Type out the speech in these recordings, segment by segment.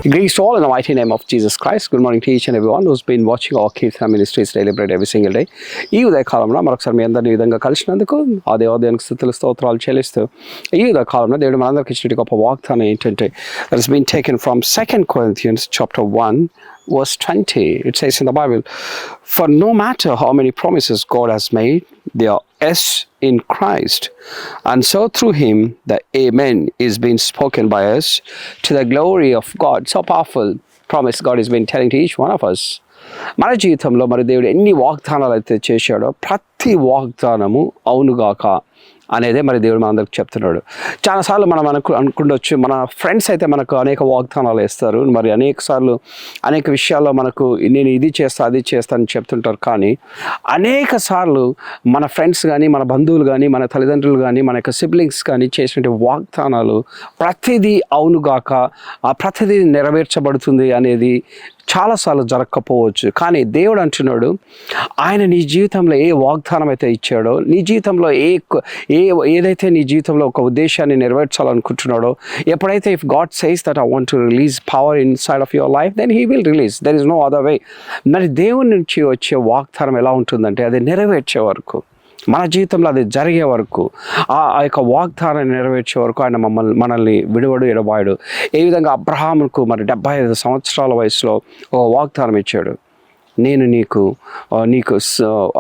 Greetings to all in the mighty name of Jesus Christ. Good morning to each and everyone who's been watching our Kirtana Ministries Daily Bread every single day. ఈ ఉదయకాలంలో మరొకసారి మీ అందరినీ ఈ విధంగా కలిసినందుకు ఆ దేవాదేవునికి స్తుతులు స్తోత్రాలు చెల్లిస్తూ ఈ ఉదయకాలంలో దేవుడు మనందరికీ ఇచ్చిన గొప్ప వాగ్దానం ఏంటంటే that has been taken from 2 Corinthians chapter 1 verse 20. It says in the Bible, "For no matter how many promises God has made, they are yes in Christ. And so through him, the Amen is being spoken by us to the glory of God." So powerful promise God has been telling to each one of us. మన జీవితంలో మరి దేవుడు ఎన్ని వాగ్దానాలు అయితే చేశాడో ప్రతి వాగ్దానము అవునుగాక అనేదే మరి దేవుడు మనందరికి చెప్తున్నాడు. చాలాసార్లు మనం అనుకుండొచ్చు, మన ఫ్రెండ్స్ అయితే మనకు అనేక వాగ్దానాలు వేస్తారు, మరి అనేక విషయాల్లో మనకు నేను ఇది చేస్తా అది చేస్తా అని చెప్తుంటారు. కానీ అనేక సార్లు మన ఫ్రెండ్స్ కానీ మన బంధువులు కానీ మన తల్లిదండ్రులు కానీ మన యొక్క సిబ్లింగ్స్ కానీ చేసినటువంటి వాగ్దానాలు ప్రతిదీ అవునుగాక ప్రతిదీ నెరవేర్చబడుతుంది అనేది చాలాసార్లు జరగకపోవచ్చు. కానీ దేవుడు అంటున్నాడు, ఆయన నీ జీవితంలో ఏ వాగ్దానం అయితే ఇచ్చాడో, నీ జీవితంలో ఏదైతే నీ జీవితంలో ఒక ఉద్దేశాన్ని నెరవేర్చాలనుకుంటున్నాడో, ఎప్పుడైతే if God says that I want to release power inside of your life, then he will release. There is no other way. మరి దేవుని నుంచి వచ్చే వాగ్దానం ఎలా ఉంటుందంటే అది నెరవేర్చే వరకు, మన జీవితంలో అది జరిగే వరకు, ఆ యొక్క వాగ్దానాన్ని నెరవేర్చే వరకు ఆయన మనల్ని విడువడు ఎడబాయడు. ఏ విధంగా అబ్రహాముకు మరి 75 సంవత్సరాల వయసులో ఒక వాగ్దానం ఇచ్చాడు, నేను నీకు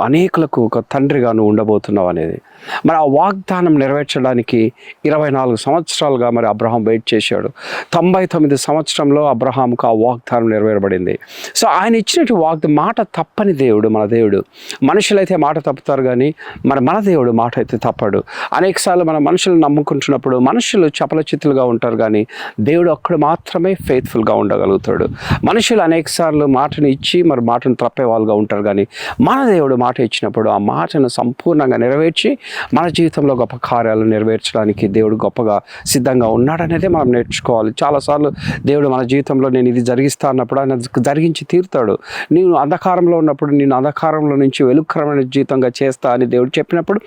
అనేకులకు ఒక తండ్రిగా నువ్వు ఉండబోతున్నావు అనేది. మరి ఆ వాగ్దానం నెరవేర్చడానికి 24 సంవత్సరాలుగా మరి అబ్రహాం వెయిట్ చేశాడు. 99 సంవత్సరంలో అబ్రహాంకు ఆ వాగ్దానం నెరవేరబడింది. సో ఆయన ఇచ్చినట్టు మాట తప్పని దేవుడు మన దేవుడు. మనుషులైతే మాట తప్పుతారు కానీ మన దేవుడు మాట అయితే తప్పడు. అనేకసార్లు మన మనుషులను నమ్ముకుంటున్నప్పుడు మనుషులు చపలచిత్తులుగా ఉంటారు, కానీ దేవుడు ఒక్కడు మాత్రమే ఫెయిత్ఫుల్గా ఉండగలుగుతాడు. మనుషులు అనేకసార్లు మాటను ఇచ్చి మరి మాటను తప్పే వాళ్ళుగా ఉంటారు, కానీ మన దేవుడు మాట ఇచ్చినప్పుడు ఆ మాటను సంపూర్ణంగా నెరవేర్చి మన జీవితంలో గొప్ప కార్యాలు నెరవేర్చడానికి దేవుడు గొప్పగా సిద్ధంగా ఉన్నాడనేదే మనం నేర్చుకోవాలి. చాలాసార్లు దేవుడు మన జీవితంలో నేను ఇది జరిగిస్తా అన్నప్పుడు ఆయన జరిగించి తీరుతాడు. నేను అంధకారంలో ఉన్నప్పుడు నేను అంధకారంలో నుంచి వెలుగుకరమైన జీవితంగా చేస్తా అని దేవుడు చెప్పినప్పుడు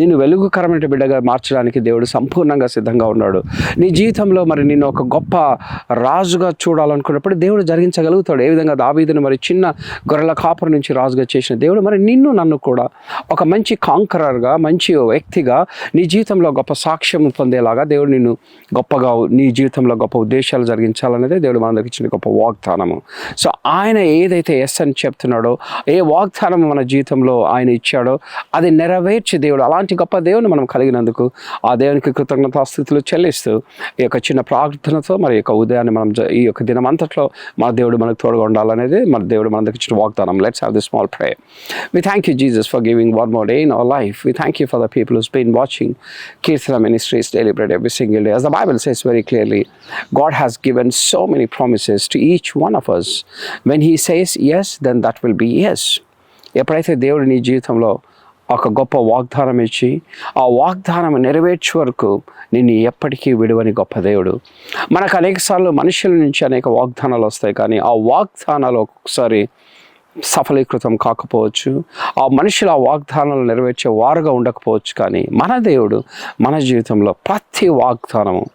నేను వెలుగుకరమైన బిడ్డగా మార్చడానికి దేవుడు సంపూర్ణంగా సిద్ధంగా ఉన్నాడు. నీ జీవితంలో మరి నేను ఒక గొప్ప రాజుగా చూడాలనుకున్నప్పుడు దేవుడు జరిగించగలుగుతాడు. ఏ విధంగా దావీదును మరి చిన్న గొర్రెల కాపుర నుంచి రాజుగా చేసిన దేవుడు మరి నన్ను కూడా ఒక మంచి కాంకరర్గా, మంచి వ్యక్తిగా నీ జీవితంలో గొప్ప సాక్ష్యం పొందేలాగా దేవుడు నిన్ను గొప్పగా నీ జీవితంలో గొప్ప ఉద్దేశాలు జరిగించాలనేదే దేవుడు మనందరికి ఇచ్చిన గొప్ప వాగ్దానము. సో ఆయన ఏదైతే ఎస్ అని చెప్తున్నాడో, ఏ వాగ్దానం మన జీవితంలో ఆయన ఇచ్చాడో అది నెరవేర్చే దేవుడు. అలాంటి గొప్ప దేవుని మనం కలిగినందుకు ఆ దేవునికి కృతజ్ఞతాస్తుతులు చెల్లిస్తూ ఈ యొక్క చిన్న ప్రార్థనతో మరి యొక్క ఉదయాన్ని మనం ఈ యొక్క దినమంతట్లో మన దేవుడు మనకు తోడుగా ఉండాలనేది మన దేవుడు మనందరికి ఇచ్చిన వాగ్దానం. Let's have this small prayer. We thank you, Jesus, for giving one more day in our life. We thank you for the people who's been watching Kirtana Ministries Daily Bread every single day. As the Bible says very clearly, God has given so many promises to each one of us. When he says yes, then that will be yes. ఎప్పుడైతే దేవుడు నీ జీవితంలో ఒక గొప్ప వాగ్దానం ఇచ్చి ఆ వాగ్దానం నెరవేర్చే వరకు నిన్ను ఎప్పటికీ విడువని గొప్ప దేవుడు. మనకు అనేకసార్లు మనుషుల నుంచి అనేక వాగ్దానాలు వస్తాయి, కానీ ఆ వాగ్దానాలు ఒక్కొక్కసారి సఫలీకృతం కాకపోవచ్చు. ఆ మనుషులు ఆ వాగ్దానాలు నెరవేర్చే వారుగా ఉండకపోవచ్చు, కానీ మన దేవుడు మన జీవితంలో ప్రతి వాగ్దానము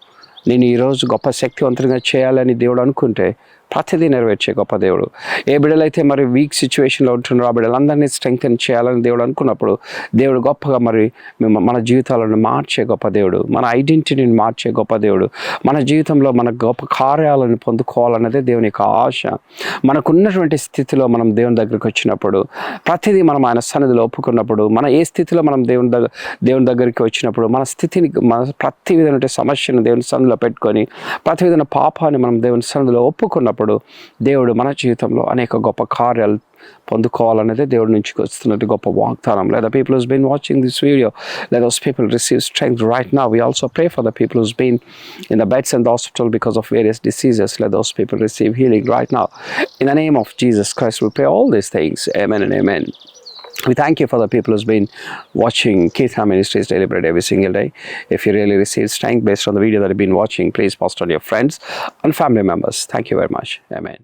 నేను ఈరోజు గొప్ప శక్తివంతంగా చేయాలని దేవుడు అనుకుంటే ప్రతిదీ నెరవేర్చే గొప్ప దేవుడు. ఏ బిడ్డలైతే మరి వీక్ సిచ్యువేషన్లో ఉంటున్నారో ఆ బిడ్డలందరినీ స్ట్రెంగ్తెన్ చేయాలని దేవుడు అనుకున్నప్పుడు దేవుడు గొప్పగా మరి మన జీవితాలను మార్చే గొప్ప దేవుడు, మన ఐడెంటిటీని మార్చే గొప్ప దేవుడు. మన జీవితంలో మన గొప్ప కార్యాలను పొందుకోవాలన్నదే దేవుని యొక్క ఆశ. మనకున్నటువంటి స్థితిలో మనం దేవుని దగ్గరికి వచ్చినప్పుడు ప్రతిదీ మనం ఆయన సన్నిధిలో ఒప్పుకున్నప్పుడు, మన ఏ స్థితిలో మనం దేవుని దగ్గరికి వచ్చినప్పుడు మన స్థితిని ప్రతి విధమైన సమస్యను దేవుని సన్నిధిలో పెట్టుకొని ప్రతి విధమైన పాపాన్ని మనం దేవుని సన్నిధిలో ఒప్పుకున్నప్పుడు దేవుడు మన జీవితంలో అనేక గొప్ప కార్యాలు పొందుకోవాలనేది దేవుడి నుంచి వస్తున్నట్టు గొప్ప వాగ్దానం. Let the people who's been watching this video, let those people receive strength right now. We also pray for the people who's been in the beds and the hospital because of various diseases. Let those people receive healing right now. In the name of Jesus Christ, we pray all these things. Amen and amen. We thank you for the people who's been watching Kirtana Ministries Daily Bread every single day. If you really receive strength based on the video that you've been watching, please post on your friends and family members. Thank you very much. Amen.